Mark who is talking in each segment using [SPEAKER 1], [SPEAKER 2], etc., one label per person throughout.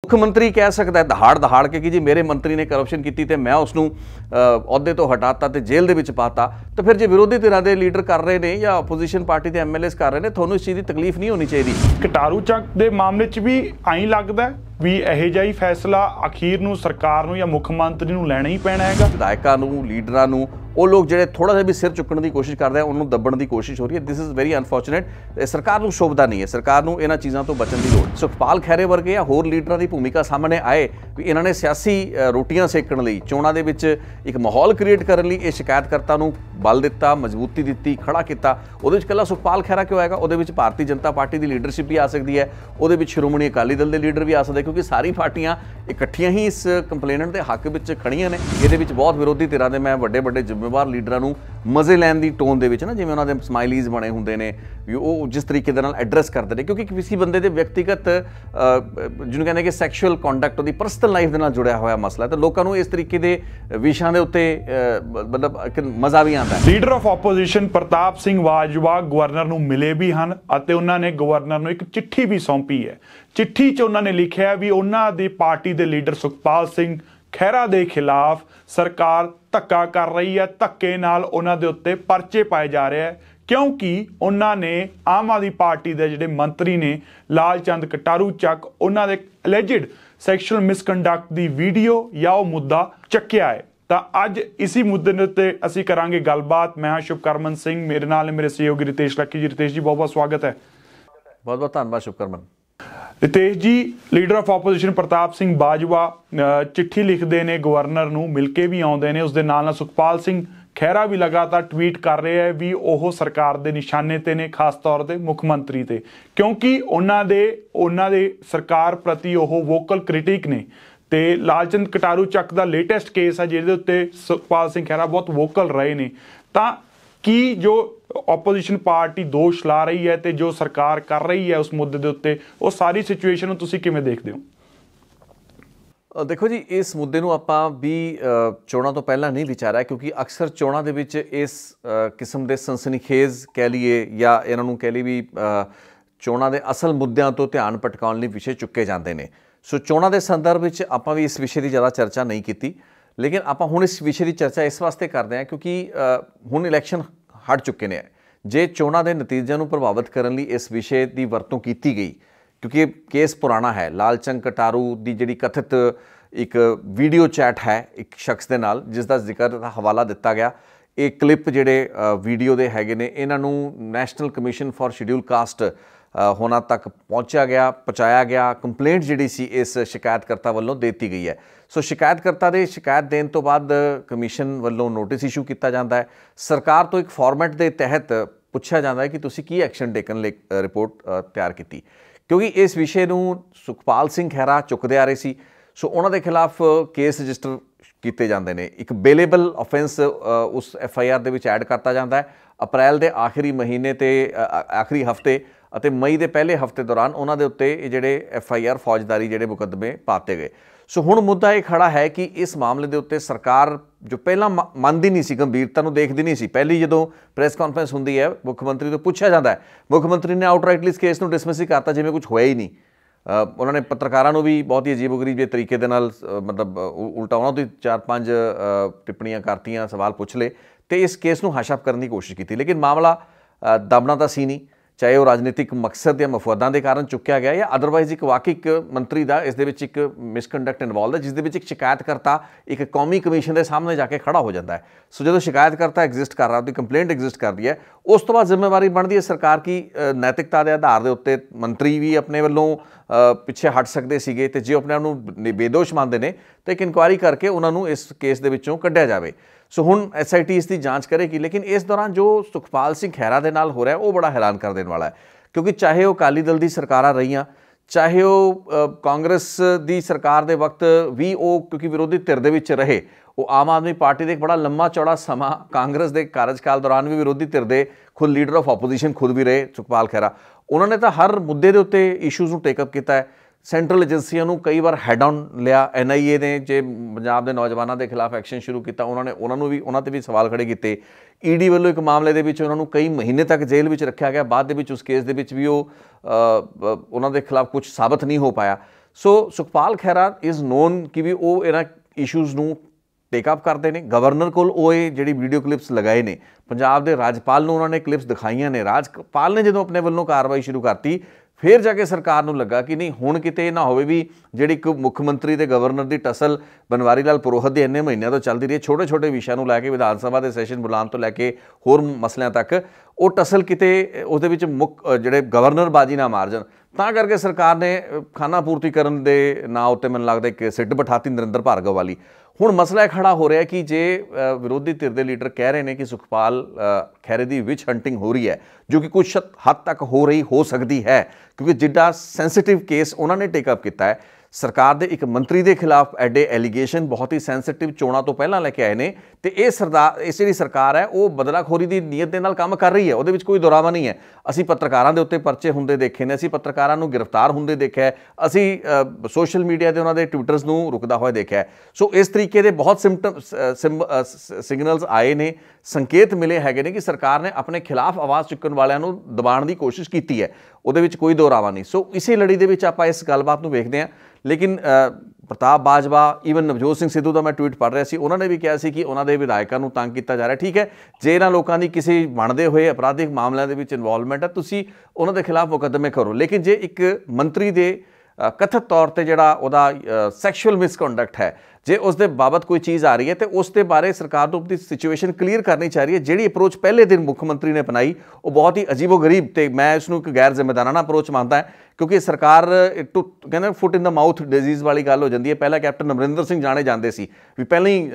[SPEAKER 1] मुख्यमंत्री कह सकता है दहाड़ दहाड़ के कि जी मेरे मंत्री ने करप्शन की तो मैं उसनू अहुदे तो हटाता तो जेल दे विच पाता। तो फिर जो विरोधी धिरां दे लीडर कर रहे हैं या अपोजिशन पार्टी के MLAs कर रहे हैं, तुहानूं इस चीज़ की तकलीफ नहीं होनी चाहिए।
[SPEAKER 2] कटारू ਚੱਕ ਦੇ मामले च भी आई लगता है भी ਇਹੋ ਜਿਹਾ ਹੀ फैसला अखीर ਨੂੰ सरकार ਨੂੰ ਜਾਂ ਮੁੱਖ ਮੰਤਰੀ ਨੂੰ ਲੈਣਾ ਹੀ ਪੈਣਾ ਹੈਗਾ।
[SPEAKER 1] विधायकों ਨੂੰ लीडरां ਨੂੰ ਉਹ ਲੋਕ ਜਿਹੜੇ थोड़ा जिहा भी सिर चुकण की कोशिश करते हैं उन्होंने दबण की कोशिश हो रही है। This is very unfortunate. सरकार ਨੂੰ शोभदा नहीं है, सरकार ਨੂੰ इन्हां चीज़ों तो बचण की लोड़। सुखपाल खैरे वर्गे या होर लीडरां की भूमिका सामने आए भी इन्हां ने सियासी रोटियां सेकण लई चोणां दे विच एक माहौल क्रिएट करन लई इह शिकायतकर्ता ਨੂੰ बल दिता, मजबूती दित्ती, खड़ा किया। ਉਹਦੇ ਵਿੱਚ ਕੱਲਾ सुखपाल खैरा क्यों आएगा, ਉਹਦੇ ਵਿੱਚ भारतीय जनता पार्टी की लीडरशिप भी आ सकती है, ਉਹਦੇ ਵਿੱਚ श्रोमणी अकाली दल के लीडर भी आ सकते, क्योंकि सारी पार्टियां इकट्ठियां ही इस कंप्लेनेंट के हक में खड़ियां ने। ये बहुत विरोधी धिरां दे मैं वड्डे वड्डे जिम्मेवार लीडरां नूं मज़े लैण दी टोन दे विच ना, जिवें उन्हां दे स्माइलीज बने हुंदे ने भी वो जिस तरीके दे नाल एड्रैस करते हैं, क्योंकि किसी बंदे दे व्यक्तिगत जिन्होंने कहते हैं कि सैक्शुअल कॉन्डक्ट उहदी पर्सनल लाइफ दे नाल जुड़िया होया मसला है, तो लोगों को इस तरीके के विषयां दे उत्ते मतलब एक मज़ा भी आता है।
[SPEAKER 2] Leader of opposition Pratap Singh Bajwa governor नूं मिले भी हैं और उन्होंने गवर्नर नूं एक चिट्ठी भी सौंपी है। चिट्ठी च उन्होंने लिखा भी उन्होंने दी पार्टी के लीडर सुखपाल सिंह खैरा के खिलाफ सरकार धक्का कर रही है, धक्के नाल उन्हां दे उत्ते परचे पाए जा रहे हैं, क्योंकि उन्होंने आम आदमी पार्टी के जिहड़े मंत्री ने लालचंद कटारू ਚੱਕ उन्हां दे एलिजिड सैक्शुअल मिसकंडक्ट की वीडियो या वो मुद्दा चक्या है। तो अज इसी मुद्दे के उत्ते असीं करांगे गलबात। मैं हाँ शुभकरमन सिंह, मेरे नाल ने मेरे सहयोगी रितेश लक्की जी। रितेश जी बहुत बहुत स्वागत है।
[SPEAKER 1] बहुत बहुत धन्यवाद Shubhkarman.
[SPEAKER 2] Ritesh ji, leader of opposition Pratap Singh Bajwa चिट्ठी लिखते हैं, गवर्नर नूं मिल के भी आउंदे ने, उसदे नाल सुखपाल सिंह खैरा भी लगातार ट्वीट कर रहे हैं भी वह सरकार के निशाने ते ने, खास तौर पर मुख मंत्री ते, क्योंकि उन्होंने दे सरकार प्रति वह वोकल क्रिटिक ने। तो लालचंद कटारू ਚੱਕ ਦਾ लेटेस्ट केस है जिहदे उत्ते सुखपाल सिंह खैरा बहुत वोकल रहे ने। तो की जो ओपोजिशन पार्टी दोष ला रही है तो जो सरकार कर रही है उस मुद्दे के उत्ते, वो सारी सिचुएशन तुसीं किवें देखदे हो?
[SPEAKER 1] देखो जी, इस मुद्दे नूं आपां भी चोणां तो पहला नहीं विचारिया, क्योंकि अक्सर चोणां दे विच इस किस्म के सनसनीखेज कह लीए या इन्हां नूं कह लीए भी चोणां दे असल मुद्दों तो ध्यान भटकाउण लई विषय चुके जाते हैं। सो चोणां दे संदर्भ में आपां भी इस विषय की ज़्यादा चर्चा नहीं की, लेकिन आपां हुण इस विषय की चर्चा इस वास्ते करते हैं क्योंकि हुण इलैक्शन हट चुके हैं। जे चोणां दे नतीजों को प्रभावित करने लई इस विषय की वरतों की गई, क्योंकि केस पुराना है। लालचंद कटारू की जिहड़ी कथित एक वीडियो चैट है एक शख्स के नाल, जिसका जिक्र हवाला दिता गया, एक क्लिप जिहड़े वीडियो दे हैगे ने, इन्हां नूं national commission for schedule caste होना तक पहुँचाया गया। कंप्लेंट जिहड़ी सी इस शिकायतकर्ता वालों देती गई है। सो शिकायतकर्ता दे शिकायत देने तो बाद कमीशन वालों नोटिस इशू किया जाता है। सरकार तो एक फॉर्मेट के तहत पूछा जाता है कि तुसीं की एक्शन टेकन रिपोर्ट तैयार की, क्योंकि इस विषय नूं सुखपाल सिंह खैरा चुकते आ रहे सी। सो उन्हां दे खिलाफ केस रजिस्टर किए जाते हैं। एक बेलेबल ऑफेंस उस FIR दे विच ऐड करता जाता है। अप्रैल के आखिरी महीने ते आखिरी हफ्ते ਅਤੇ मई के पहले हफ्ते दौरान उन्होंने उत्ते जिहड़े FIR फौजदारी जिहड़े मुकदमे पाते गए। सो हुण मुद्दा ये खड़ा है कि इस मामले के उत्ते सरकार जो पहला मनती नहीं सी, गंभीरता नूं देखदी नहीं सी। पहली जदों प्रेस कॉन्फ्रेंस हुंदी है, मुख्यमंत्री तो पूछा जाता है, मुख्यमंत्री ने आउटराइटली इस केस नूं डिसमिस ही करता जिवें कुछ होया ही नहीं। उन्होंने पत्रकारों को भी बहुत ही अजीबोगरीब तरीके दे नाल मतलब उल्टा उन्होंने तो 4-5 टिप्पणियां करतियां, सवाल पूछ ले तो इस केस नूं हशअप करने की कोशिश की, लेकिन मामला दबना तो सी नहीं, चाहे वो राजनीतिक मकसद या मफादां के कारण चुक्या गया या अदरवाइज एक वाकई एक मंत्री का इस एक मिसकंडक्ट इनवॉल्व है, जिसदे विच एक शिकायतकर्ता एक कौमी कमीशन के सामने जाके खड़ा हो जाता है। सो जो शिकायतकर्ता एग्जिस्ट कर रहा, उसकी कंप्लेंट एग्जिस्ट कर रही है, उस तो बाद जिम्मेवारी बनती है सरकार की नैतिकता के आधार के उत्ते मंत्री भी अपने वालों पिछे हट सकते सीगे, ते जे अपने आप नूं बेदोश मानते हैं तो एक इंक्वायरी करके उन्होंने इस केस के विचों कढ़िया जाए। सो हुण SIT इसकी जाँच करेगी, लेकिन इस दौरान जो सुखपाल सिंह खैरा के नाल हो रहा है वो बड़ा हैरान कर देने वाला है, क्योंकि चाहे वो अकाली दल की सरकारां रही, चाहे वो कांग्रेस की सरकार के वक्त भी वो क्योंकि विरोधी धिर दे विच रहे, वो आम आदमी पार्टी के एक बड़ा लंबा चौड़ा समा कांग्रेस के कार्यकाल दौरान भी विरोधी धिर दे खुद लीडर ऑफ ऑपोजिशन खुद भी रहे सुखपाल खैरा। उन्होंने तो हर मुद्दे के उत्ते इशूज़ नूं टेकअप किया है। सेंट्रल एजेंसियों को कई बार हैड ऑन लिया। NIA ने जो पंजाब के नौजवानों के खिलाफ एक्शन शुरू किया, उन्होंने भी सवाल खड़े किए। ED वालों एक मामले के उन्होंने कई महीने तक जेल में रखा गया, बाद उस केस के भी वो उन्होंने खिलाफ कुछ साबित नहीं हो पाया। ਸੋ ਸੁਖਪਾਲ ਖਹਿਰਾ ਇਜ਼ ਨੋਨ ਕਿ ਵੀ ਉਹ ਇਹਨਾਂ ਇਸ਼ੂਜ਼ ਨੂੰ ਟੇਕ ਅਪ ਕਰਦੇ ਨੇ। ਗਵਰਨਰ ਕੋਲ ਉਹ ਇਹ ਜਿਹੜੀ ਵੀਡੀਓ ਕਲਿੱਪਸ ਲਗਾਏ ਨੇ, ਪੰਜਾਬ ਦੇ ਰਾਜਪਾਲ ਨੂੰ ਉਹਨਾਂ ਨੇ ਕਲਿੱਪਸ ਦਿਖਾਈਆਂ ਨੇ। ਰਾਜਪਾਲ ਨੇ ਜਦੋਂ ਆਪਣੇ ਵੱਲੋਂ ਕਾਰਵਾਈ ਸ਼ੁਰੂ ਕਰਤੀ, ਫਿਰ ਜਾ ਕੇ ਸਰਕਾਰ ਨੂੰ ਲੱਗਾ ਕਿ ਨਹੀਂ ਹੁਣ ਕਿਤੇ ਇਹ ਨਾ ਹੋਵੇ ਵੀ ਜਿਹੜੀ ਇੱਕ ਮੁੱਖ ਮੰਤਰੀ ਤੇ ਗਵਰਨਰ ਦੀ ਟਸਲ ਬਨਵਾਰੀ ਲਾਲ ਪੁਰੋਹਿਤ ਦੇ ਇੰਨੇ ਮਹੀਨਿਆਂ ਤੋਂ ਚੱਲਦੀ ਰਹੀ, ਛੋਟੇ ਛੋਟੇ ਵਿਸ਼ਿਆਂ ਨੂੰ ਲੈ ਕੇ, ਵਿਧਾਨ ਸਭਾ ਦੇ ਸੈਸ਼ਨ ਬੁਲਾਉਣ ਤੋਂ ਲੈ ਕੇ ਹੋਰ ਮਸਲਿਆਂ ਤੱਕ, ਉਹ ਟਸਲ ਕਿਤੇ ਉਹਦੇ ਵਿੱਚ ਜਿਹੜੇ ਗਵਰਨਰ ਬਾਜੀ ਨਾ ਮਾਰ ਜਾਣ। ਤਾਂ ਕਰਕੇ ਸਰਕਾਰ ਨੇ ਖਾਨਾ ਪੂਰਤੀ ਕਰਨ ਦੇ ਨਾਂ ਉੱਤੇ ਮੈਨੂੰ ਲੱਗਦਾ ਇੱਕ ਸਿੱਟ ਬਿਠਾਤੀ ਨਰਿੰਦਰ ਭਾਰਗਵ ਵਾਲੀ। ਹੁਣ ਮਸਲਾ ਇਹ ਖੜਾ ਹੋ ਰਿਹਾ ਕਿ ਜੇ ਵਿਰੋਧੀ ਧਿਰ ਦੇ ਲੀਡਰ ਕਹਿ ਰਹੇ ਨੇ ਕਿ ਸੁਖਪਾਲ ਖਹਿਰੇ ਦੀ ਵਿਚ ਹੰਟਿੰਗ ਹੋ ਰਹੀ ਹੈ, ਜੋ ਕਿ ਕੁਛ ਹੱਦ ਤੱਕ ਹੋ ਸਕਦੀ ਹੈ, ਕਿਉਂਕਿ ਜਿੱਡਾ ਸੈਂਸਿਟਿਵ ਕੇਸ ਉਹਨਾਂ ਨੇ ਟੇਕ ਅਪ ਕੀਤਾ ਹੈ, ਸਰਕਾਰ ਦੇ ਇੱਕ ਮੰਤਰੀ ਦੇ ਖਿਲਾਫ ਐਡੇ ਐਲੀਗੇਸ਼ਨ ਬਹੁਤ ਹੀ ਸੈਂਸਿਟਿਵ ਚੋਣਾਂ ਤੋਂ ਪਹਿਲਾਂ ਲੈ ਕੇ ਆਏ ਨੇ, ਤੇ ਇਹ ਜਿਹੜੀ ਸਰਕਾਰ ਹੈ ਉਹ ਬਦਲਾਖੋਰੀ ਦੀ ਨੀਅਤ ਦੇ ਨਾਲ ਕੰਮ ਕਰ ਰਹੀ ਹੈ, ਉਹਦੇ ਵਿੱਚ ਕੋਈ ਦੁਰਾਵਾ ਨਹੀਂ ਹੈ। ਅਸੀਂ ਪੱਤਰਕਾਰਾਂ ਦੇ ਉੱਤੇ ਪਰਚੇ ਹੁੰਦੇ ਦੇਖੇ ਨੇ, ਅਸੀਂ ਪੱਤਰਕਾਰਾਂ ਨੂੰ ਗ੍ਰਿਫਤਾਰ ਹੁੰਦੇ ਦੇਖਿਆ, ਅਸੀਂ ਸੋਸ਼ਲ ਮੀਡੀਆ 'ਤੇ ਉਹਨਾਂ ਦੇ ਟਵਿੱਟਰਸ ਨੂੰ ਰੁਕਦਾ ਹੋਇਆ ਦੇਖਿਆ। ਸੋ ਇਸ ਤਰੀਕੇ ਦੇ ਬਹੁਤ ਸਿਗਨਲਸ ਆਏ ਨੇ, ਸੰਕੇਤ ਮਿਲੇ ਹੈਗੇ ਨੇ ਕਿ ਸਰਕਾਰ ਨੇ ਆਪਣੇ ਖਿਲਾਫ ਆਵਾਜ਼ ਚੁੱਕਣ ਵਾਲਿਆਂ ਨੂੰ ਦਬਾਉਣ ਦੀ ਕੋਸ਼ਿਸ਼ ਕੀਤੀ ਹੈ, ਉਹਦੇ ਵਿੱਚ ਕੋਈ ਦੁਰਾਵਾ ਨਹੀਂ। ਸੋ ਇਸੇ ਲੜੀ ਦੇ ਵਿੱਚ ਆਪਾਂ ਇਸ ਗੱਲਬਾਤ ਨੂੰ ਵੇਖਦੇ ਹਾਂ। ਲੇਕਿਨ ਪ੍ਰਤਾਪ ਬਾਜਵਾ, ਈਵਨ ਨਵਜੋਤ ਸਿੰਘ ਸਿੱਧੂ ਦਾ ਮੈਂ ਟਵੀਟ ਪੜ੍ਹ ਰਿਹਾ ਸੀ, ਉਹਨਾਂ ਨੇ ਵੀ ਕਿਹਾ ਸੀ ਕਿ ਉਹਨਾਂ ਦੇ ਵਿਧਾਇਕਾਂ ਨੂੰ ਤੰਗ ਕੀਤਾ ਜਾ ਰਿਹਾ। ਠੀਕ ਹੈ, ਜੇ ਇਹਨਾਂ ਲੋਕਾਂ ਦੀ ਕਿਸੇ ਬਣਦੇ ਹੋਏ ਅਪਰਾਧਿਕ ਮਾਮਲਿਆਂ ਦੇ ਵਿੱਚ ਇਨਵੋਲਵਮੈਂਟ ਹੈ, ਤੁਸੀਂ ਉਹਨਾਂ ਦੇ ਖਿਲਾਫ ਮੁਕੱਦਮੇ ਕਰੋ। ਲੇਕਿਨ ਜੇ ਇੱਕ ਮੰਤਰੀ ਦੇ ਕਥਿਤ ਤੌਰ ਤੇ ਜਿਹੜਾ ਉਹਦਾ ਸੈਕਸ਼ੂਅਲ ਮਿਸਕੰਡਕਟ ਹੈ, ਜੇ ਉਸ ਦੇ ਬਾਬਤ ਕੋਈ ਚੀਜ਼ ਆ ਰਹੀ ਹੈ, ਤੇ ਉਸ ਦੇ ਬਾਰੇ ਸਰਕਾਰ ਨੂੰ ਆਪਣੀ ਸਿਚੁਏਸ਼ਨ ਕਲੀਅਰ ਕਰਨੀ ਚਾਹ ਰਹੀ ਹੈ। ਜਿਹੜੀ ਅਪਰੋਚ ਪਹਿਲੇ ਦਿਨ ਮੁੱਖ ਮੰਤਰੀ ਨੇ ਅਪਣਾਈ, ਉਹ ਬਹੁਤ ਹੀ ਅਜੀਬੋ-ਗਰੀਬ, ਤੇ ਮੈਂ ਇਸ ਨੂੰ ਇੱਕ ਗੈਰ ਜ਼ਿੰਮੇਦਾਰਾਨਾ ਅਪਰੋਚ ਮੰਨਦਾ ਹਾਂ, ਕਿਉਂਕਿ ਸਰਕਾਰ ਕਹਿੰਦੇ ਫੁੱਟ ਇਨ ਦਾ ਮਾਊਥ ਡਿਜ਼ੀਜ਼ ਵਾਲੀ ਗੱਲ ਹੋ ਜਾਂਦੀ ਹੈ। ਪਹਿਲਾਂ ਕੈਪਟਨ ਅਮਰਿੰਦਰ ਸਿੰਘ ਜਾਣੇ ਜਾਂਦੇ ਸੀ ਵੀ ਪਹਿਲਾਂ ਹੀ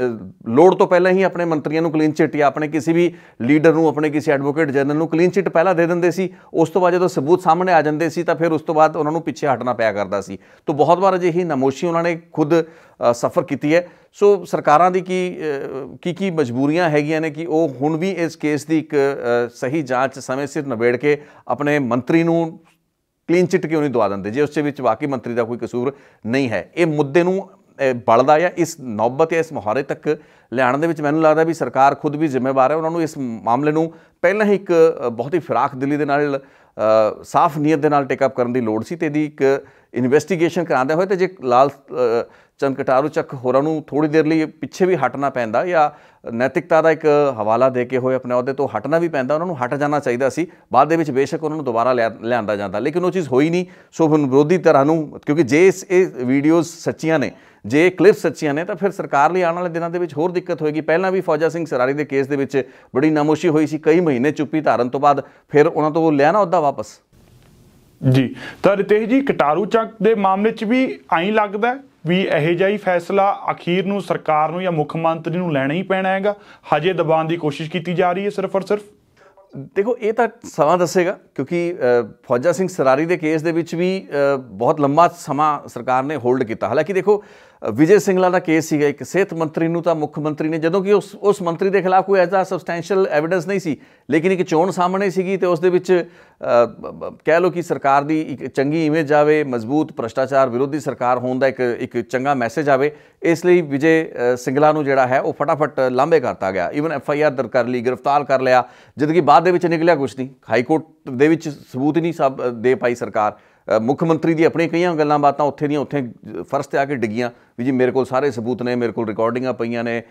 [SPEAKER 1] ਲੋੜ ਤੋਂ ਪਹਿਲਾਂ ਹੀ ਆਪਣੇ ਮੰਤਰੀਆਂ ਨੂੰ ਕਲੀਨ ਚਿੱਟ, ਜਾਂ ਆਪਣੇ ਕਿਸੇ ਵੀ ਲੀਡਰ ਨੂੰ, ਆਪਣੇ ਕਿਸੇ ਐਡਵੋਕੇਟ ਜਨਰਲ ਨੂੰ ਕਲੀਨ ਚਿੱਟ ਪਹਿਲਾਂ ਦੇ ਦਿੰਦੇ ਸੀ। ਉਸ ਤੋਂ ਬਾਅਦ ਜਦੋਂ ਸਬੂਤ ਸਾਹਮਣੇ ਆ ਜਾਂਦੇ ਸੀ ਤਾਂ ਫਿਰ ਉਸ ਤੋਂ ਬਾਅਦ ਉਹਨਾਂ ਨੂੰ ਪਿੱਛੇ ਹਟਣਾ ਪਿਆ ਕਰਦਾ ਸੀ। ਤਾਂ ਬਹੁਤ ਵਾਰ ਅਜਿਹੀ ਨਮੋਸ਼ੀ ਉਹਨਾਂ ਨੇ ਖੁਦ ਸਫਰ ਕੀਤੀ ਹੈ। ਸੋ ਸਰਕਾਰਾਂ ਦੀ ਕੀ ਮਜਬੂਰੀਆਂ ਹੈਗੀਆਂ ਨੇ ਕਿ ਉਹ ਹੁਣ ਵੀ ਇਸ ਕੇਸ ਦੀ ਇੱਕ ਸਹੀ ਜਾਂਚ ਸਮੇਂ ਸਿਰ ਨਿਬੇੜ ਕੇ ਆਪਣੇ ਮੰਤਰੀ ਨੂੰ ਕਲੀਨ ਚਿੱਟ ਕਿਉਂ ਨਹੀਂ ਦਵਾ ਦਿੰਦੇ, ਜੇ ਉਸ ਦੇ ਵਿੱਚ ਵਾਕਈ ਮੰਤਰੀ ਦਾ ਕੋਈ ਕਸੂਰ ਨਹੀਂ ਹੈ। ਇਹ ਮੁੱਦੇ ਨੂੰ ਬਲਦਾ ਜਾਂ ਇਸ ਨੌਬਤ ਜਾਂ ਇਸ ਮੁਹਾਰੇ ਤੱਕ ਲਿਆਉਣ ਦੇ ਵਿੱਚ ਮੈਨੂੰ ਲੱਗਦਾ ਵੀ ਸਰਕਾਰ ਖੁਦ ਵੀ ਜ਼ਿੰਮੇਵਾਰ ਹੈ। ਉਹਨਾਂ ਨੂੰ ਇਸ ਮਾਮਲੇ ਨੂੰ ਪਹਿਲਾਂ ਹੀ ਇੱਕ ਬਹੁਤ ਹੀ ਫਿਰਾਕ ਦਿਲੀ ਦੇ ਨਾਲ, ਸਾਫ਼ ਨੀਅਤ ਦੇ ਨਾਲ ਟੇਕ ਅਪ ਕਰਨ ਦੀ ਲੋੜ ਸੀ, ਤੇ ਇਹਦੀ ਇੱਕ ਇਨਵੈਸਟੀਗੇਸ਼ਨ ਕਰਾਉਂਦੇ ਹੋਏ ਤੇ ਜੇ ਲਾਲ ਚੰਦ ਕਟਾਰੂ ਚੱਕ ਹੋਰਾਂ ਨੂੰ ਥੋੜ੍ਹੀ ਦੇਰ ਲਈ ਪਿੱਛੇ ਵੀ ਹਟਣਾ ਪੈਂਦਾ, ਜਾਂ ਨੈਤਿਕਤਾ ਦਾ ਇੱਕ ਹਵਾਲਾ ਦੇ ਕੇ ਹੋਏ ਆਪਣੇ ਅਹੁਦੇ ਤੋਂ ਹਟਣਾ ਵੀ ਪੈਂਦਾ, ਉਹਨਾਂ ਨੂੰ ਹਟ ਜਾਣਾ ਚਾਹੀਦਾ ਸੀ। ਬਾਅਦ ਦੇ ਵਿੱਚ ਬੇਸ਼ੱਕ ਉਹਨਾਂ ਨੂੰ ਦੁਬਾਰਾ ਲਿਆਂਦਾ ਜਾਂਦਾ, ਲੇਕਿਨ ਉਹ ਚੀਜ਼ ਹੋਈ ਨਹੀਂ। ਸੋ ਹੁਣ ਵਿਰੋਧੀ ਧਿਰਾਂ ਨੂੰ, ਕਿਉਂਕਿ ਜੇ ਇਹ ਵੀਡੀਓਜ਼ ਸੱਚੀਆਂ ਨੇ, ਜੇ ਕਲਿੱਪ ਸੱਚੀਆਂ ਨੇ, ਤਾਂ ਫਿਰ ਸਰਕਾਰ ਲਈ ਆਉਣ ਵਾਲੇ ਦਿਨਾਂ ਦੇ ਵਿੱਚ ਹੋਰ ਦਿੱਕਤ ਹੋਏਗੀ। ਪਹਿਲਾਂ ਵੀ ਫੌਜਾ ਸਿੰਘ ਸਰਾਰੀ ਦੇ ਕੇਸ ਦੇ ਵਿੱਚ ਬੜੀ ਨਾਮੋਸ਼ੀ ਹੋਈ ਸੀ, ਕਈ ਮਹੀਨੇ ਚੁੱਪੀ ਧਾਰਨ ਤੋਂ ਬਾਅਦ ਫਿਰ ਉਹਨਾਂ ਤੋਂ ਲਿਆ ਨਾ ਅਹੁਦਾ ਵਾਪਸ।
[SPEAKER 2] ਜੀ, ਤਾਂ ਰਿਤੇਸ਼ ਜੀ, ਕਟਾਰੂ ਚੱਕ ਦੇ ਮਾਮਲੇ 'ਚ ਵੀ ਆਈ ਲੱਗਦਾ ਵੀ ਇਹੋ ਜਿਹਾ ਹੀ ਫੈਸਲਾ ਅਖੀਰ ਨੂੰ ਸਰਕਾਰ ਨੂੰ ਜਾਂ ਮੁੱਖ ਮੰਤਰੀ ਨੂੰ ਲੈਣਾ ਹੀ ਪੈਣਾ ਹੈਗਾ? ਹਜੇ ਦਬਾਉਣ ਦੀ ਕੋਸ਼ਿਸ਼ ਕੀਤੀ ਜਾ ਰਹੀ ਹੈ ਸਿਰਫ ਔਰ ਸਿਰਫ?
[SPEAKER 1] ਦੇਖੋ, ਇਹ ਤਾਂ ਸਮਾਂ ਦੱਸੇਗਾ, ਕਿਉਂਕਿ ਫੌਜਾ ਸਿੰਘ ਸਰਾਰੀ ਦੇ ਕੇਸ ਦੇ ਵਿੱਚ ਵੀ ਬਹੁਤ ਲੰਬਾ ਸਮਾਂ ਸਰਕਾਰ ਨੇ ਹੋਲਡ ਕੀਤਾ। ਹਾਲਾਂਕਿ ਦੇਖੋ, ਵਿਜੇ ਸਿੰਗਲਾ ਦਾ ਕੇਸ ਸੀਗਾ, ਇੱਕ ਸਿਹਤ ਮੰਤਰੀ ਨੂੰ ਤਾਂ ਮੁੱਖ ਮੰਤਰੀ ਨੇ, ਜਦੋਂ ਕਿ ਉਸ ਮੰਤਰੀ ਦੇ ਖਿਲਾਫ ਕੋਈ ਐਸਾ ਸਬਸਟੈਂਸ਼ੀਅਲ ਐਵੀਡੈਂਸ ਨਹੀਂ ਸੀ, ਲੇਕਿਨ ਇੱਕ ਚੋਣ ਸਾਹਮਣੇ ਸੀਗੀ, ਤੇ ਉਸ ਦੇ ਵਿੱਚ ਕਹਿ ਲਓ ਕਿ ਸਰਕਾਰ ਦੀ ਇੱਕ ਚੰਗੀ ਇਮੇਜ ਆਵੇ, ਮਜ਼ਬੂਤ ਭ੍ਰਿਸ਼ਟਾਚਾਰ ਵਿਰੋਧੀ ਸਰਕਾਰ ਹੋਣ ਦਾ ਇੱਕ ਚੰਗਾ ਮੈਸੇਜ ਆਵੇ। ਇਸ ਲਈ ਵਿਜੇ ਸਿੰਗਲਾ ਨੂੰ ਜਿਹੜਾ ਹੈ ਉਹ ਫਟਾਫਟ ਲਾਂਭੇ ਕਰਤਾ ਗਿਆ, ਈਵਨ FIR ਦਰਜ ਕਰ ਲਈ, ਗ੍ਰਿਫਤਾਰ ਕਰ ਲਿਆ, ਜਦੋਂ ਕਿ ਬਾਅਦ ਦੇ ਵਿੱਚ ਨਿਕਲਿਆ ਕੁਛ ਨਹੀਂ। ਹਾਈ ਕੋਰਟ ਦੇ ਵਿੱਚ ਸਬੂਤ ਹੀ ਨਹੀਂ ਦੇ ਪਾਈ ਸਰਕਾਰ। ਮੁੱਖ ਮੰਤਰੀ ਦੀ ਆਪਣੀ ਕਈਆਂ ਗੱਲਾਂ ਬਾਤਾਂ ਉੱਥੇ ਦੀਆਂ ਉੱਥੇ ਫਰਸ਼ 'ਤੇ ਆ ਕੇ ਡਿੱਗੀਆਂ ਵੀ ਜੀ ਮੇਰੇ ਕੋਲ ਸਾਰੇ ਸਬੂਤ ਨੇ, ਮੇਰੇ ਕੋਲ ਰਿਕਾਰਡਿੰਗਾਂ ਪਈਆਂ ਨੇ,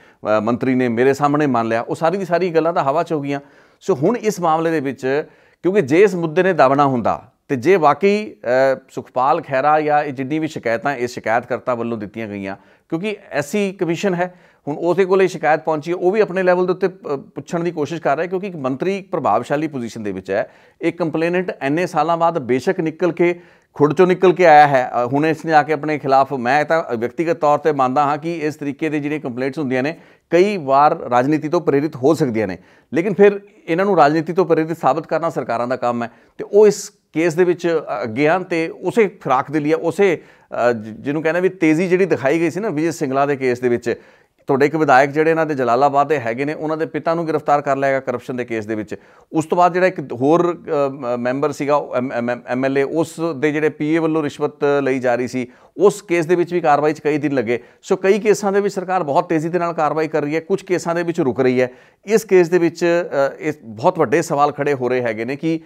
[SPEAKER 1] ਮੰਤਰੀ ਨੇ ਮੇਰੇ ਸਾਹਮਣੇ ਮੰਨ ਲਿਆ। ਉਹ ਸਾਰੀ ਦੀ ਸਾਰੀ ਗੱਲਾਂ ਤਾਂ ਹਵਾ 'ਚ ਹੋ ਗਈਆਂ। ਸੋ ਹੁਣ ਇਸ ਮਾਮਲੇ ਦੇ ਵਿੱਚ, ਕਿਉਂਕਿ ਜੇ ਇਸ ਮੁੱਦੇ ਨੇ ਦਬਣਾ ਹੁੰਦਾ, ਤੇ ਜੇ ਵਾਕਈ ਸੁਖਪਾਲ ਖਹਿਰਾ ਜਾਂ ਇਹ ਜਿੰਨੀ ਵੀ ਸ਼ਿਕਾਇਤਾਂ ਇਸ ਸ਼ਿਕਾਇਤਕਰਤਾ ਵੱਲੋਂ ਦਿੱਤੀਆਂ ਗਈਆਂ, ਕਿਉਂਕਿ ਐਸੀ ਕਮਿਸ਼ਨ ਹੈ, ਹੁਣ ਉਹਦੇ ਕੋਲ ਇਹ ਸ਼ਿਕਾਇਤ ਪਹੁੰਚੀ ਹੈ, ਉਹ ਵੀ ਆਪਣੇ ਲੈਵਲ ਦੇ ਉੱਤੇ ਪੁੱਛਣ ਦੀ ਕੋਸ਼ਿਸ਼ ਕਰ ਰਿਹਾ, ਕਿਉਂਕਿ ਇੱਕ ਮੰਤਰੀ ਪ੍ਰਭਾਵਸ਼ਾਲੀ ਪੋਜੀਸ਼ਨ ਦੇ ਵਿੱਚ ਹੈ। ਇੱਕ ਕੰਪਲੇਨੈਂਟ ਇੰਨੇ ਸਾਲਾਂ ਬਾਅਦ ਬੇਸ਼ੱਕ ਨਿਕਲ ਕੇ ਖੁਦ ਚੋਂ ਨਿਕਲ ਕੇ ਆਇਆ ਹੈ, ਹੁਣ ਇਸ ਨੇ ਆ ਕੇ ਆਪਣੇ ਖਿਲਾਫ, ਮੈਂ ਤਾਂ ਵਿਅਕਤੀਗਤ ਤੌਰ 'ਤੇ ਮੰਨਦਾ ਹਾਂ ਕਿ ਇਸ ਤਰੀਕੇ ਦੀ ਜਿਹੜੀਆਂ ਕੰਪਲੇਂਟਸ ਹੁੰਦੀਆਂ ਨੇ ਕਈ ਵਾਰ ਰਾਜਨੀਤੀ ਤੋਂ ਪ੍ਰੇਰਿਤ ਹੋ ਸਕਦੀਆਂ ਨੇ, ਲੇਕਿਨ ਫਿਰ ਇਹਨਾਂ ਨੂੰ ਰਾਜਨੀਤੀ ਤੋਂ ਪ੍ਰੇਰਿਤ ਸਾਬਤ ਕਰਨਾ ਸਰਕਾਰਾਂ ਦਾ ਕੰਮ ਹੈ। ਤੇ ਉਹ ਇਸ ਕੇਸ ਦੇ ਵਿੱਚ ਅੱਗੇ ਹਨ, ਤੇ ਉਸੇ ਫਿਰਾਕ ਦੇ ਲਈ, ਉਸੇ ਜਿਹਨੂੰ ਕਹਿੰਦੇ ਵੀ ਤੇਜ਼ੀ ਜਿਹੜੀ ਦਿਖਾਈ ਗਈ ਸੀ ਨਾ ਵਿਜੇ ਸਿੰਗਲਾ ਦੇ ਕੇਸ ਦੇ ਵਿੱਚ। ਤੁਹਾਡੇ ਇੱਕ ਵਿਧਾਇਕ ਜਿਹੜੇ ਇਹਨਾਂ ਦੇ ਜਲਾਲਾਬਾਦ ਦੇ ਹੈਗੇ ਨੇ, ਉਹਨਾਂ ਦੇ ਪਿਤਾ ਨੂੰ ਗ੍ਰਿਫਤਾਰ ਕਰ ਲਿਆ ਗਿਆ ਕਰਪਸ਼ਨ ਦੇ ਕੇਸ ਦੇ ਵਿੱਚ। ਉਸ ਤੋਂ ਬਾਅਦ ਜਿਹੜਾ ਇੱਕ ਹੋਰ ਮੈਂਬਰ ਸੀਗਾ MLA, ਉਸ ਦੇ ਜਿਹੜੇ PA ਵੱਲੋਂ ਰਿਸ਼ਵਤ ਲਈ ਜਾ ਰਹੀ ਸੀ, उस केस ਦੇ ਵਿੱਚ ਵੀ ਕਾਰਵਾਈ 'ਚ ਕਈ ਦਿਨ ਲੱਗੇ। ਸੋ ਕਈ ਕੇਸਾਂ ਦੇ ਵਿੱਚ ਸਰਕਾਰ ਬਹੁਤ ਤੇਜ਼ੀ ਦੇ ਨਾਲ ਕਾਰਵਾਈ ਕਰ ਰਹੀ ਹੈ, ਕੁਝ ਕੇਸਾਂ ਦੇ ਵਿੱਚ ਰੁਕ ਰਹੀ ਹੈ। ਇਸ ਕੇਸ ਦੇ ਵਿੱਚ ਇਹ ਬਹੁਤ ਵੱਡੇ ਸਵਾਲ ਖੜੇ ਹੋ ਰਹੇ ਹੈਗੇ ਨੇ ਕਿ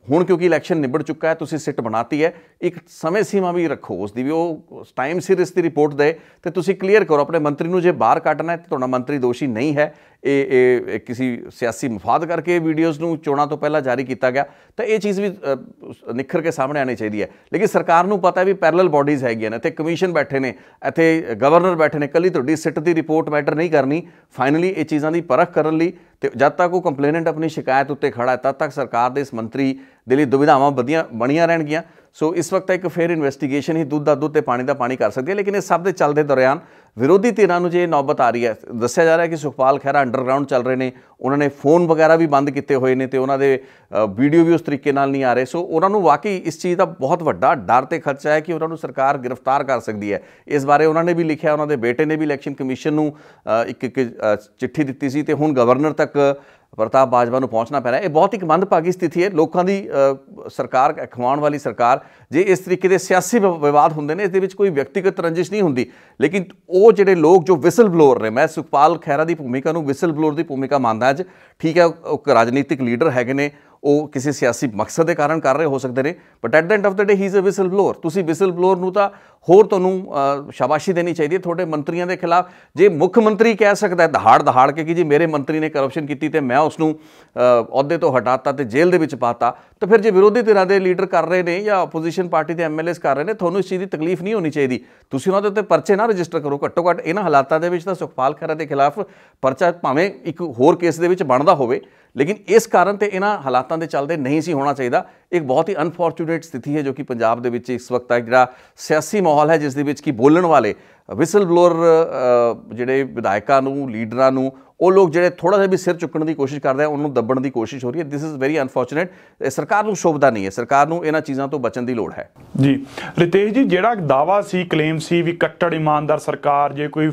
[SPEAKER 1] ਹੁਣ ਕਿਉਂਕਿ ਇਲੈਕਸ਼ਨ ਨਿਬੜ ਚੁੱਕਾ ਹੈ, ਤੁਸੀਂ ਸਿੱਟ ਬਣਾਤੀ ਹੈ, ਇੱਕ ਸਮੇਂ ਸੀਮਾ ਵੀ ਰੱਖੋ ਉਸ ਦੀ ਵੀ, ਉਹ ਟਾਈਮ ਸਿਰ ਇਸ ਦੀ ਰਿਪੋਰਟ ਦੇ ਤੇ ਤੁਸੀਂ ਕਲੀਅਰ ਕਰੋ ਆਪਣੇ ਮੰਤਰੀ ਨੂੰ। ਜੇ ਬਾਹਰ ਕੱਢਣਾ ਹੈ ਤੇ ਤੁਹਾਡਾ ਮੰਤਰੀ ਦੋਸ਼ੀ ਨਹੀਂ ਹੈ, ਇਹ ਕਿਸੇ ਸਿਆਸੀ ਮਫਾਦ ਕਰਕੇ ਵੀਡੀਓਜ਼ ਨੂੰ ਚੋਣਾਂ ਤੋਂ ਪਹਿਲਾਂ ਜਾਰੀ ਕੀਤਾ ਗਿਆ, ਤਾਂ ਇਹ ਚੀਜ਼ ਵੀ ਨਿਖਰ ਕੇ ਸਾਹਮਣੇ ਆਉਣੀ ਚਾਹੀਦੀ ਹੈ। ਲੇਕਿਨ ਸਰਕਾਰ ਨੂੰ ਪਤਾ ਵੀ ਪੈਰਲਲ ਬੋਡੀਜ਼ ਹੈਗੀਆਂ ਨੇ, ਇੱਥੇ ਕਮਿਸ਼ਨ ਬੈਠੇ ਨੇ, ਇੱਥੇ ਗਵਰਨਰ ਬੈਠੇ ਨੇ, ਇਕੱਲੀ ਤੁਹਾਡੀ ਸਿੱਟ ਦੀ ਰਿਪੋਰਟ ਮੈਟਰ ਨਹੀਂ ਕਰਨੀ। ਫਾਈਨਲੀ ਇਹ ਚੀਜ਼ਾਂ ਦੀ ਪਰਖ ਕਰਨ ਲਈ ਤੇ ਜਦ ਤੱਕ ਉਹ ਕੰਪਲੇਨੈਂਟ ਆਪਣੀ ਸ਼ਿਕਾਇਤ ਉੱਤੇ ਖੜਾ ਹੈ, ਤਦ ਤੱਕ ਸਰਕਾਰ ਦੇ ਇਸ ਮੰਤਰੀ ਦੇ ਲਈ ਦੁਵਿਧਾਵਾਂ ਬਣੀਆਂ ਰਹਿਣਗੀਆਂ। ਸੋ ਇਸ ਵਕਤ ਇੱਕ ਫੇਰ ਇਨਵੈਸਟੀਗੇਸ਼ਨ ਹੀ ਦੁੱਧ ਦਾ ਦੁੱਧ ਤੇ ਪਾਣੀ ਦਾ ਪਾਣੀ ਕਰ ਸਕਦੀ ਹੈ। ਲੇਕਿਨ ਇਸ ਸਭ ਦੇ ਚੱਲਦੇ ਦੌਰਾਨ ਵਿਰੋਧੀ ਧਿਰਾਂ ਨੂੰ ਜੇ ਨੌਬਤ ਆ ਰਹੀ ਹੈ, ਦੱਸਿਆ ਜਾ ਰਿਹਾ ਕਿ ਸੁਖਪਾਲ ਖਹਿਰਾ ਅੰਡਰਗਰਾਊਂਡ ਚੱਲ ਰਹੇ ਨੇ, ਉਹਨਾਂ ਨੇ ਫੋਨ ਵਗੈਰਾ ਵੀ ਬੰਦ ਕੀਤੇ ਹੋਏ ਨੇ ਤੇ ਉਹਨਾਂ ਦੇ ਵੀਡੀਓ ਵੀ ਉਸ ਤਰੀਕੇ ਨਾਲ ਨਹੀਂ ਆ ਰਹੇ। ਸੋ ਉਹਨਾਂ ਨੂੰ ਵਾਕਈ ਇਸ ਚੀਜ਼ ਦਾ ਬਹੁਤ ਵੱਡਾ ਡਰ ਤੇ ਖਦਸ਼ਾ ਹੈ ਕਿ ਉਹਨਾਂ ਨੂੰ ਸਰਕਾਰ ਗ੍ਰਿਫਤਾਰ ਕਰ ਸਕਦੀ ਹੈ। ਇਸ ਬਾਰੇ ਉਹਨਾਂ ਨੇ ਵੀ ਲਿਖਿਆ, ਉਹਨਾਂ ਦੇ ਬੇਟੇ ਨੇ ਵੀ ਇਲੈਕਸ਼ਨ ਕਮਿਸ਼ਨ ਨੂੰ ਇੱਕ ਚਿੱਠੀ ਦਿੱਤੀ ਸੀ ਤੇ ਹੁਣ ਗਵਰਨਰ ਤੱਕ ਪ੍ਰਤਾਪ ਬਾਜਵਾ ਨੂੰ ਪਹੁੰਚਣਾ ਪੈ ਰਿਹਾ। ਇਹ ਬਹੁਤ ਇੱਕ ਮੰਦਭਾਗੀ ਸਥਿਤੀ ਹੈ। ਲੋਕਾਂ ਦੀ ਸਰਕਾਰ ਖਵਾਉਣ ਵਾਲੀ ਸਰਕਾਰ, ਜੇ ਇਸ ਤਰੀਕੇ ਦੇ ਸਿਆਸੀ ਵਿਵਾਦ ਹੁੰਦੇ ਨੇ, ਇਸ ਦੇ ਵਿੱਚ ਕੋਈ ਵਿਅਕਤੀਗਤ ਰੰਜਿਸ਼ ਨਹੀਂ ਹੁੰਦੀ, ਲੇਕਿਨ ਉਹ ਜਿਹੜੇ ਲੋਕ ਜੋ ਵਿਸਲ ਬਲੋਅਰ ਨੇ, ਮੈਂ ਸੁਖਪਾਲ ਖਹਿਰਾ ਦੀ ਭੂਮਿਕਾ ਨੂੰ ਵਿਸਲ ਬਲੋਅਰ ਦੀ ਭੂਮਿਕਾ ਮੰਨਦਾ ਅੱਜ। ਠੀਕ ਹੈ, ਉਹ ਰਾਜਨੀਤਿਕ ਲੀਡਰ ਹੈਗੇ ਨੇ, ਉਹ ਕਿਸੇ ਸਿਆਸੀ ਮਕਸਦ ਦੇ ਕਾਰਨ ਕਰ ਰਹੇ ਹੋ ਸਕਦੇ ਨੇ, but at the end of the day he is a whistle blower. ਤੁਸੀਂ ਵਿਸਲ ਬਲੋਅਰ ਨੂੰ ਤਾਂ ਹੋਰ ਤੁਹਾਨੂੰ ਸ਼ਾਬਾਸ਼ੀ ਦੇਣੀ ਚਾਹੀਦੀ ਹੈ। ਤੁਹਾਡੇ ਮੰਤਰੀਆਂ ਦੇ ਖਿਲਾਫ ਜੇ ਮੁੱਖ ਮੰਤਰੀ ਕਹਿ ਸਕਦਾ ਹੈ ਦਹਾੜ ਕੇ ਕਿ ਜੀ ਮੇਰੇ ਮੰਤਰੀ ਨੇ ਕਰਪਸ਼ਨ ਕੀਤੀ ਤੇ ਮੈਂ ਉਸ ਨੂੰ ਅਹੁਦੇ ਤੋਂ ਹਟਾਤਾ ਤੇ ਜੇਲ੍ਹ ਦੇ ਵਿੱਚ ਪਾਤਾ, ਤਾਂ ਫਿਰ ਜੇ ਵਿਰੋਧੀ ਧਿਰਾਂ ਦੇ ਲੀਡਰ ਕਰ ਰਹੇ ਨੇ ਜਾਂ ਆਪੋਜੀਸ਼ਨ ਪਾਰਟੀ ਦੇ ਐਮਐਲਏਸ ਕਰ ਰਹੇ ਨੇ, ਤੁਹਾਨੂੰ ਇਸ ਚੀਜ਼ ਦੀ ਤਕਲੀਫ ਨਹੀਂ ਹੋਣੀ ਚਾਹੀਦੀ। ਤੁਸੀਂ ਉਹਨਾਂ ਦੇ ਉੱਤੇ ਪਰਚੇ ਨਾ ਰਜਿਸਟਰ ਕਰੋ। ਘੱਟੋ ਘੱਟ ਇਹਨਾਂ ਹਾਲਾਤਾਂ ਦੇ ਵਿੱਚ ਤਾਂ ਸੁਖਪਾਲ ਖਹਿਰਾ ਦੇ ਖਿਲਾਫ ਪਰਚਾ ਭਾਵੇਂ ਇੱਕ ਹੋਰ ਕੇਸ ਦੇ ਵਿੱਚ ਬਣਦਾ ਹੋਵੇ, ਲੇਕਿਨ ਇਸ ਕਾਰਨ ਤੇ ਇਹਨਾਂ ਹਾਲਾਤਾਂ ਦੇ ਚੱਲਦੇ ਨਹੀਂ ਸੀ ਹੋਣਾ ਚਾਹੀਦਾ। ਇੱਕ ਬਹੁਤ ਹੀ ਅਨਫੋਰਚੂਨੇਟ ਸਥਿਤੀ ਹੈ ਜੋ ਕਿ ਪੰਜਾਬ ਦੇ ਵਿੱਚ ਇਸ ਵਕਤ ਜਿਹੜਾ ਸਿਆਸੀ ਮਾਹੌਲ ਹੈ, ਜਿਸ ਦੇ ਵਿੱਚ ਕਿ ਬੋਲਣ ਵਾਲੇ ਵਿਸਲ ਬਲੋਅਰ ਜਿਹੜੇ ਵਿਧਾਇਕਾਂ ਨੂੰ, ਲੀਡਰਾਂ ਨੂੰ, ਉਹ ਲੋਕ ਜਿਹੜੇ ਥੋੜ੍ਹਾ ਜਿਹਾ ਵੀ ਸਿਰ ਚੁੱਕਣ ਦੀ ਕੋਸ਼ਿਸ਼ ਕਰਦੇ ਆ, ਉਹਨੂੰ ਦੱਬਣ ਦੀ ਕੋਸ਼ਿਸ਼ ਹੋ ਰਹੀ ਹੈ। This is very unfortunate. ਸਰਕਾਰ ਨੂੰ ਸ਼ੋਭਦਾ ਨਹੀਂ ਹੈ, ਸਰਕਾਰ ਨੂੰ ਇਹਨਾਂ ਚੀਜ਼ਾਂ ਤੋਂ ਬਚਣ ਦੀ ਲੋੜ ਹੈ।
[SPEAKER 2] ਜੀ ਰਿਤੇਸ਼ ਜੀ, ਜਿਹੜਾ ਦਾਵਾ ਸੀ, ਕਲੇਮ ਸੀ ਵੀ ਕੱਟੜ ਇਮਾਨਦਾਰ ਸਰਕਾਰ, ਜੇ ਕੋਈ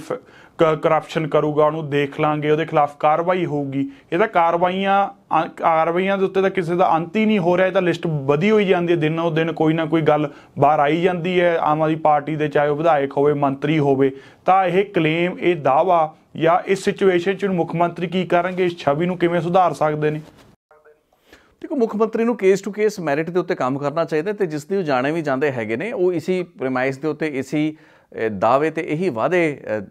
[SPEAKER 2] ਕਰਪਸ਼ਨ ਕਰੂਗਾ ਉਹਨੂੰ ਦੇਖ ਲਾਂਗੇ, ਉਹਦੇ ਖਿਲਾਫ ਕਾਰਵਾਈ ਹੋਊਗੀ, ਇਹ ਤਾਂ ਕਾਰਵਾਈਆਂ ਦੇ ਉੱਤੇ ਤਾਂ ਕਿਸੇ ਦਾ ਅੰਤ ਹੀ ਨਹੀਂ ਹੋ ਰਿਹਾ। ਇਹ ਤਾਂ ਲਿਸਟ ਵਧੀ ਹੋਈ ਜਾਂਦੀ ਹੈ, ਦਿਨੋਂ ਦਿਨ ਕੋਈ ਨਾ ਕੋਈ ਗੱਲ ਬਾਹਰ ਆਈ ਜਾਂਦੀ ਹੈ ਆਮ ਆਦਮੀ ਪਾਰਟੀ ਦੇ, ਚਾਹੇ ਉਹ ਵਿਧਾਇਕ ਹੋਵੇ, ਮੰਤਰੀ ਹੋਵੇ। ਤਾਂ ਇਹ ਕਲੇਮ, ਇਹ ਦਾਵਾ ਜਾਂ ਇਸ ਸਿਚੁਏਸ਼ਨ 'ਚ ਮੁੱਖ ਮੰਤਰੀ ਕੀ ਕਰਨਗੇ, ਇਸ ਛਵੀ ਨੂੰ ਕਿਵੇਂ ਸੁਧਾਰ ਸਕਦੇ ਨੇ?
[SPEAKER 1] ਦੇਖੋ, ਮੁੱਖ ਮੰਤਰੀ ਨੂੰ ਕੇਸ ਟੂ ਕੇਸ ਮੈਰਿਟ ਦੇ ਉੱਤੇ ਕੰਮ ਕਰਨਾ ਚਾਹੀਦਾ ਤੇ ਜਿਸ ਦੀ ਉਹ ਜਾਣੇ ਵੀ ਜਾਂਦੇ ਹੈਗੇ ਨੇ, ਉਹ ਇਸੀ ਪ੍ਰਮਾਈਸ ਦੇ ਉੱਤੇ, ਇਸੀ ਦਾਅਵੇ ਤੇ ਇਹੀ ਵਾਅਦੇ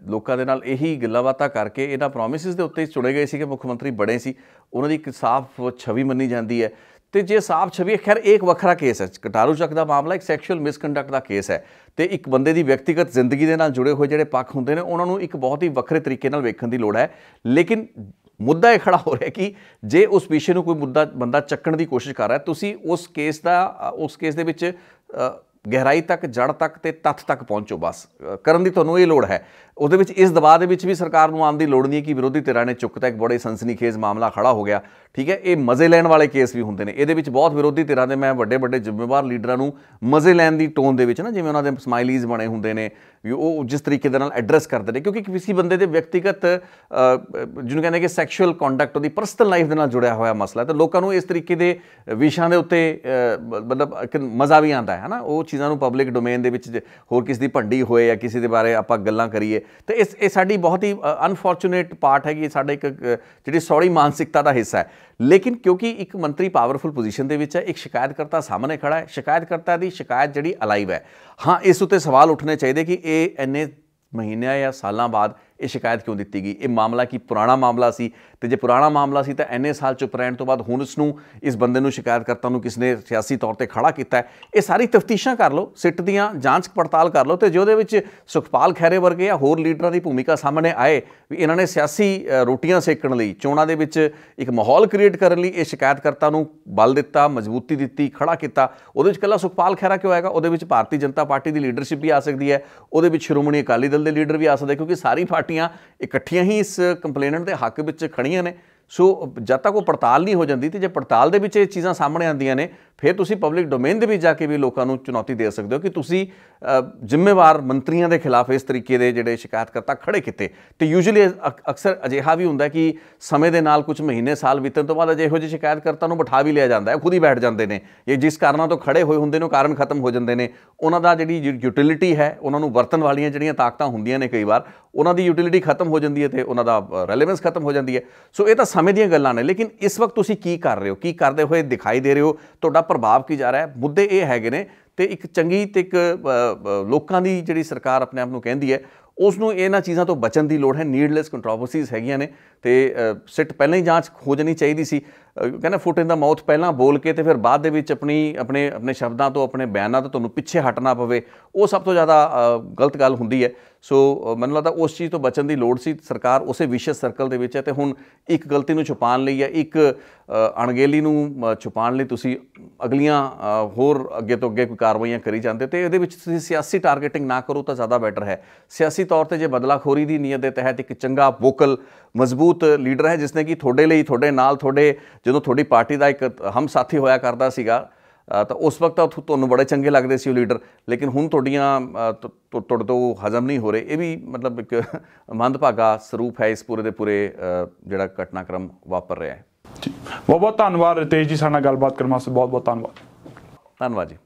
[SPEAKER 1] ਲੋਕਾਂ ਦੇ ਨਾਲ, ਇਹੀ ਗੱਲਾਂ ਬਾਤਾਂ ਕਰਕੇ, ਇਹਨਾਂ ਪ੍ਰੋਮਿਸਿਸ ਦੇ ਉੱਤੇ ਚੁਣੇ ਗਏ ਸੀ ਕਿ ਮੁੱਖ ਮੰਤਰੀ ਬਣੇ ਸੀ। ਉਹਨਾਂ ਦੀ ਇੱਕ ਸਾਫ਼ ਛਵੀ ਮੰਨੀ ਜਾਂਦੀ ਹੈ ਤੇ ਜੇ ਸਾਫ਼ ਛਵੀ, ਖੈਰ ਇੱਕ ਵੱਖਰਾ ਕੇਸ ਹੈ ਕਟਾਰੂ ਚੱਕ ਦਾ ਮਾਮਲਾ, ਇੱਕ ਸੈਕਸ਼ੂਅਲ ਮਿਸਕੰਡਕਟ ਦਾ ਕੇਸ ਹੈ ਤੇ ਇੱਕ ਬੰਦੇ ਦੀ ਵਿਅਕਤੀਗਤ ਜ਼ਿੰਦਗੀ ਦੇ ਨਾਲ ਜੁੜੇ ਹੋਏ ਜਿਹੜੇ ਪੱਖ ਹੁੰਦੇ ਨੇ, ਉਹਨਾਂ ਨੂੰ ਇੱਕ ਬਹੁਤ ਹੀ ਵੱਖਰੇ ਤਰੀਕੇ ਨਾਲ ਵੇਖਣ ਦੀ ਲੋੜ ਹੈ। ਲੇਕਿਨ ਮੁੱਦਾ ਇਹ ਖੜਾ ਹੋ ਰਿਹਾ ਕਿ ਜੇ ਉਸ ਵਿਸ਼ੇ ਨੂੰ ਕੋਈ ਬੰਦਾ ਚੱਕਣ ਦੀ ਕੋਸ਼ਿਸ਼ ਕਰ ਰਿਹਾ, ਤੁਸੀਂ ਉਸ ਕੇਸ ਦੇ ਵਿੱਚ ਗਹਿਰਾਈ ਤੱਕ, ਜੜ ਤੱਕ ਤੇ ਤੱਥ ਤੱਕ ਪਹੁੰਚੋ। ਬਸ ਕਰਨ ਦੀ ਤੁਹਾਨੂੰ ਇਹ ਲੋੜ ਹੈ। ਉਹਦੇ ਵਿੱਚ ਇਸ ਦਬਾਅ ਦੇ ਵਿੱਚ ਵੀ ਸਰਕਾਰ ਨੂੰ ਆਉਣ ਦੀ ਲੋੜ ਨਹੀਂ ਹੈ ਕਿ ਵਿਰੋਧੀ ਧਿਰਾਂ ਨੇ ਚੁੱਕਤਾ ਇੱਕ ਬੜੇ ਸਨਸਨੀਖੇਜ਼ ਮਾਮਲਾ ਖੜਾ ਹੋ ਗਿਆ। ਠੀਕ ਹੈ, ਇਹ ਮਜ਼ੇ ਲੈਣ ਵਾਲੇ ਕੇਸ ਵੀ ਹੁੰਦੇ ਨੇ। ਇਹਦੇ ਵਿੱਚ ਬਹੁਤ ਵਿਰੋਧੀ ਧਿਰਾਂ ਦੇ, ਮੈਂ ਵੱਡੇ ਜ਼ਿੰਮੇਵਾਰ ਲੀਡਰਾਂ ਨੂੰ ਮਜ਼ੇ ਲੈਣ ਦੀ ਟੋਨ ਦੇ ਵਿੱਚ ਨਾ, ਜਿਵੇਂ ਉਹਨਾਂ ਦੇ ਸਮਾਈਲੀਜ਼ ਬਣੇ ਹੁੰਦੇ ਨੇ, ਵੀ ਉਹ ਜਿਸ ਤਰੀਕੇ ਦੇ ਨਾਲ ਐਡਰੈਸ ਕਰਦੇ ਨੇ, ਕਿਉਂਕਿ ਕਿਸੇ ਬੰਦੇ ਦੇ ਵਿਅਕਤੀਗਤ ਜਿਹਨੂੰ ਕਹਿੰਦੇ ਕਿ ਸੈਕਸ਼ੂਅਲ ਕੰਡਕਟ, ਉਹਦੀ ਪਰਸਨਲ ਲਾਈਫ ਦੇ ਨਾਲ ਜੁੜਿਆ ਹੋਇਆ ਮਸਲਾ, ਤਾਂ ਲੋਕਾਂ ਨੂੰ ਇਸ ਤਰੀਕੇ ਦੇ ਵਿਸ਼ਿਆਂ ਦੇ ਉੱਤੇ ਮਤਲਬ ਇੱਕ ਮਜ਼ਾ ਵੀ ਆਉਂਦਾ ਹੈ ਨਾ, ਉਹ ਚੀਜ਼ਾਂ ਨੂੰ ਪਬਲਿਕ ਡੋਮੇਨ ਦੇ ਵਿੱਚ ਹੋਰ ਕਿਸੇ ਦੀ ਭੰਡੀ ਹੋਏ ਜਾਂ ਕਿਸੇ ਦੇ ਬਾਰੇ ਆਪਾਂ ਗੱਲਾਂ ਕਰੀਏ, ਤੇ ਇਹ ਸਾਡੀ ਬਹੁਤ ਹੀ ਅਨਫੋਰਚੂਨੇਟ ਪਾਰਟ ਹੈਗੀ, ਸਾਡੇ ਇੱਕ ਜਿਹੜੀ ਸੌੜੀ ਮਾਨਸਿਕਤਾ ਦਾ ਹਿੱਸਾ ਹੈ। ਲੇਕਿਨ ਕਿਉਂਕਿ ਇੱਕ ਮੰਤਰੀ ਪਾਵਰਫੁਲ ਪੋਜੀਸ਼ਨ ਦੇ ਵਿੱਚ ਹੈ, ਇੱਕ ਸ਼ਿਕਾਇਤਕਰਤਾ ਸਾਹਮਣੇ ਖੜਾ ਹੈ, ਸ਼ਿਕਾਇਤਕਰਤਾ ਦੀ ਸ਼ਿਕਾਇਤ ਜਿਹੜੀ ਅਲਾਈਵ ਹੈ। ਹਾਂ, ਇਸ ਉੱਤੇ ਸਵਾਲ ਉੱਠਣੇ ਚਾਹੀਦੇ ਕਿ ਇਹ ਇੰਨੇ ਮਹੀਨਿਆਂ ਜਾਂ ਸਾਲਾਂ ਬਾਅਦ ਇਹ ਸ਼ਿਕਾਇਤ ਕਿਉਂ ਦਿੱਤੀ ਗਈ? ਇਹ ਮਾਮਲਾ ਕੀ ਪੁਰਾਣਾ ਮਾਮਲਾ ਸੀ? ਤੇ ਜੇ ਪੁਰਾਣਾ ਮਾਮਲਾ ਸੀ ਤਾਂ ਇੰਨੇ ਸਾਲ ਚੁੱਪ ਰਹਿਣ ਤੋਂ ਬਾਅਦ ਹੁਣ ਇਸ ਬੰਦੇ ਨੂੰ, ਸ਼ਿਕਾਇਤਕਰਤਾ ਨੂੰ ਕਿਸ ਨੇ ਸਿਆਸੀ ਤੌਰ ਤੇ ਖੜਾ ਕੀਤਾ ਹੈ? ਇਹ ਸਾਰੀ ਤਫਤੀਸ਼ਾਂ ਕਰ ਲਓ, ਸਿੱਟ ਦੀਆਂ ਜਾਂਚ ਪੜਤਾਲ ਕਰ ਲਓ, ਤੇ ਜਿਹਦੇ ਵਿੱਚ ਸੁਖਪਾਲ ਖਹਿਰੇ ਵਰਗੇ ਜਾਂ ਹੋਰ ਲੀਡਰਾਂ ਦੀ ਭੂਮਿਕਾ ਸਾਹਮਣੇ ਆਏ ਵੀ ਇਹਨਾਂ ਨੇ ਸਿਆਸੀ ਰੋਟੀਆਂ ਸੇਕਣ ਲਈ, ਚੋਣਾਂ ਦੇ ਵਿੱਚ ਇੱਕ ਮਾਹੌਲ ਕ੍ਰੀਏਟ ਕਰਨ ਲਈ ਇਹ ਸ਼ਿਕਾਇਤਕਰਤਾ ਨੂੰ ਬਲ ਦਿੱਤਾ, ਮਜ਼ਬੂਤੀ ਦਿੱਤੀ, ਖੜਾ ਕੀਤਾ, ਉਹਦੇ ਵਿੱਚ ਇਕੱਲਾ ਸੁਖਪਾਲ ਖਹਿਰਾ ਕਿਉਂ ਆਏਗਾ? ਉਹਦੇ ਵਿੱਚ ਭਾਰਤੀ ਜਨਤਾ ਪਾਰਟੀ ਦੀ ਲੀਡਰਸ਼ਿਪ ਵੀ ਆ ਸਕਦੀ ਹੈ, ਉਹਦੇ ਵਿੱਚ ਸ਼੍ਰੋਮਣੀ ਅਕਾਲੀ ਦਲ ਦੇ ਲੀਡਰ ਵੀ ਆ ਸਕਦੇ, ਕਿਉਂਕਿ ਸਾਰੀ ਪਾਰਟੀਆਂ ਇਕੱਠੀਆਂ ਹੀ ਇਸ ਕੰਪਲੇਨੈਂਟ ਦੇ ਹੱਕ ਵਿੱਚ ਖੜੀਆਂ ਨੇ। ਸੋ ਜਦ ਤੱਕ ਉਹ ਪੜਤਾਲ ਨਹੀਂ ਹੋ ਜਾਂਦੀ, ਤੇ ਜੇ ਪੜਤਾਲ ਦੇ ਵਿੱਚ ਇਹ ਚੀਜ਼ਾਂ ਸਾਹਮਣੇ ਆਉਂਦੀਆਂ ਨੇ, ਫਿਰ ਤੁਸੀਂ ਪਬਲਿਕ ਡੋਮੇਨ ਦੇ ਵਿੱਚ ਜਾ ਕੇ ਵੀ ਲੋਕਾਂ ਨੂੰ ਚੁਣੌਤੀ ਦੇ ਸਕਦੇ ਹੋ ਕਿ ਤੁਸੀਂ ਜ਼ਿੰਮੇਵਾਰ ਮੰਤਰੀਆਂ ਦੇ ਖਿਲਾਫ ਇਸ ਤਰੀਕੇ ਦੇ ਜਿਹੜੇ ਸ਼ਿਕਾਇਤਕਰਤਾ ਖੜੇ ਕੀਤੇ। ਤੇ ਯੂਜੂਅਲੀ ਅਕਸਰ ਅਜਿਹਾ ਵੀ ਹੁੰਦਾ ਕਿ ਸਮੇਂ ਦੇ ਨਾਲ ਕੁਝ ਮਹੀਨੇ ਸਾਲ ਬੀਤਣ ਤੋਂ ਬਾਅਦ ਇਹੋ ਜਿਹੇ ਸ਼ਿਕਾਇਤਕਰਤਾ ਨੂੰ ਬਿਠਾ ਵੀ ਲਿਆ ਜਾਂਦਾ ਹੈ, ਖੁਦ ਹੀ ਬੈਠ ਜਾਂਦੇ ਨੇ। ਇਹ ਜਿਸ ਕਾਰਨਾਂ ਤੋਂ ਖੜੇ ਹੋਏ ਹੁੰਦੇ ਨੇ ਉਹ ਕਾਰਨ ਖਤਮ ਹੋ ਜਾਂਦੇ ਨੇ, ਉਹਨਾਂ ਦਾ ਜਿਹੜੀ ਯੂਟਿਲਿਟੀ ਹੈ, ਉਹਨਾਂ ਨੂੰ ਵਰਤਣ ਵਾਲੀਆਂ ਜਿਹੜੀਆਂ ਤਾਕਤਾਂ ਹੁੰਦੀਆਂ ਨੇ ਕਈ ਵਾਰ ਉਹਨਾਂ ਦੀ ਯੂਟਿਲਿਟੀ ਖਤਮ ਹੋ ਜਾਂਦੀ ਹੈ ਤੇ ਉਹਨਾਂ ਦਾ ਰੈਲੇਵੈਂਸ ਖਤਮ ਹੋ ਜਾਂਦੀ ਹੈ। ਸੋ ਇਹ ਤਾਂ ਸਮੇਂ ਦੀਆਂ ਗੱਲਾਂ ਨੇ, ਲੇਕਿਨ ਇਸ ਵਕਤ ਤੁਸੀਂ ਕੀ ਕਰ ਰਹੇ ਹੋ, ਕੀ ਕਰਦੇ ਹੋਏ ਦਿਖਾਈ ਦੇ ਰਹੇ ਹੋ, ਤੁਹਾਡਾ ਪ੍ਰਭਾਵ ਕੀ ਜਾ ਰਿਹਾ ਹੈ? ਮੁੱਦੇ ਇਹ ਹੈਗੇ ਨੇ ਤੇ ਇੱਕ ਚੰਗੀ ਤੇ ਇੱਕ ਲੋਕਾਂ ਦੀ ਜਿਹੜੀ ਸਰਕਾਰ ਆਪਣੇ ਆਪ ਨੂੰ ਕਹਿੰਦੀ ਹੈ ਉਸ ਨੂੰ ਇਹਨਾਂ ਚੀਜ਼ਾਂ ਤੋਂ ਬਚਣ ਦੀ ਲੋੜ ਹੈ। ਨੀਡਲੈਸ ਕੰਟਰੋਵਰਸੀਜ਼ ਹੈਗੀਆਂ ਨੇ ਤੇ ਸਿੱਟ ਪਹਿਲਾਂ ਹੀ ਜਾਂਚ ਹੋ ਜਾਣੀ ਚਾਹੀਦੀ ਸੀ। ਕਹਿੰਦਾ ਫੁੱਟ ਇਨ ਦਾ ਮਾਊਥ ਪਹਿਲਾਂ ਬੋਲ ਕੇ ਤੇ ਫਿਰ ਬਾਅਦ ਦੇ ਵਿੱਚ ਆਪਣੇ ਸ਼ਬਦਾਂ ਤੋਂ ਆਪਣੇ ਬਿਆਨਾਂ ਤੋਂ ਤੁਹਾਨੂੰ ਪਿੱਛੇ ਹਟਣਾ ਪਵੇ, ਉਹ ਸਭ ਤੋਂ ਜ਼ਿਆਦਾ ਗਲਤ ਗੱਲ ਹੁੰਦੀ ਹੈ। ਸੋ ਮੈਨੂੰ ਲੱਗਦਾ ਉਸ ਚੀਜ਼ ਤੋਂ ਬਚਣ ਦੀ ਲੋੜ ਸੀ। ਸਰਕਾਰ ਉਸੇ ਵਿਸ਼ੇਸ਼ ਸਰਕਲ ਦੇ ਵਿੱਚ ਹੈ ਤੇ ਹੁਣ ਇੱਕ ਗਲਤੀ ਨੂੰ ਛੁਪਾਉਣ ਲਈ ਜਾਂ ਇੱਕ ਅਣਗਹਿਲੀ ਨੂੰ ਛੁਪਾਉਣ ਲਈ ਤੁਸੀਂ ਅਗਲੀਆਂ ਹੋਰ ਅੱਗੇ ਤੋਂ ਅੱਗੇ ਕੋਈ ਕਾਰਵਾਈਆਂ ਕਰੀ ਜਾਂਦੇ ਤੇ ਇਹਦੇ ਵਿੱਚ ਤੁਸੀਂ ਸਿਆਸੀ ਟਾਰਗੇਟਿੰਗ ਨਾ ਕਰੋ ਤਾਂ ਜ਼ਿਆਦਾ ਬੈਟਰ ਹੈ। ਸਿਆਸੀ ਤੌਰ ਤੇ ਜੇ ਬਦਲਾਖੋਰੀ ਦੀ ਨੀਅਤ ਦੇ ਤਹਿਤ ਇੱਕ ਚੰਗਾ ਵੋਕਲ ਮਜ਼ਬੂਤ ਲੀਡਰ ਹੈ ਜਿਸਨੇ ਕਿ ਤੁਹਾਡੇ ਲਈ, ਤੁਹਾਡੇ ਨਾਲ, ਜਦੋਂ ਤੁਹਾਡੀ ਪਾਰਟੀ ਦਾ ਇੱਕ ਹਮ ਸਾਥੀ ਹੋਇਆ ਕਰਦਾ ਸੀਗਾ ਤਾਂ ਉਸ ਵਕਤ ਤੁਹਾਨੂੰ ਬੜੇ ਚੰਗੇ ਲੱਗਦੇ ਸੀ ਉਹ ਲੀਡਰ, ਲੇਕਿਨ ਹੁਣ ਤੁਹਾਡੇ ਤੋਂ ਹਜ਼ਮ ਨਹੀਂ ਹੋ ਰਹੇ। ਇਹ ਵੀ ਮਤਲਬ ਇੱਕ ਮੰਦਭਾਗਾ ਸਰੂਪ ਹੈ ਇਸ ਪੂਰੇ ਦੇ ਪੂਰੇ ਜਿਹੜਾ ਘਟਨਾਕ੍ਰਮ ਵਾਪਰ ਰਿਹਾ ਹੈ।
[SPEAKER 2] ਬਹੁਤ ਬਹੁਤ ਧੰਨਵਾਦ ਰਿਤੇਸ਼ ਜੀ, ਸਾਡੇ ਨਾਲ ਗੱਲਬਾਤ ਕਰਨ ਵਾਸਤੇ ਬਹੁਤ ਬਹੁਤ ਧੰਨਵਾਦ।
[SPEAKER 1] ਧੰਨਵਾਦ ਜੀ।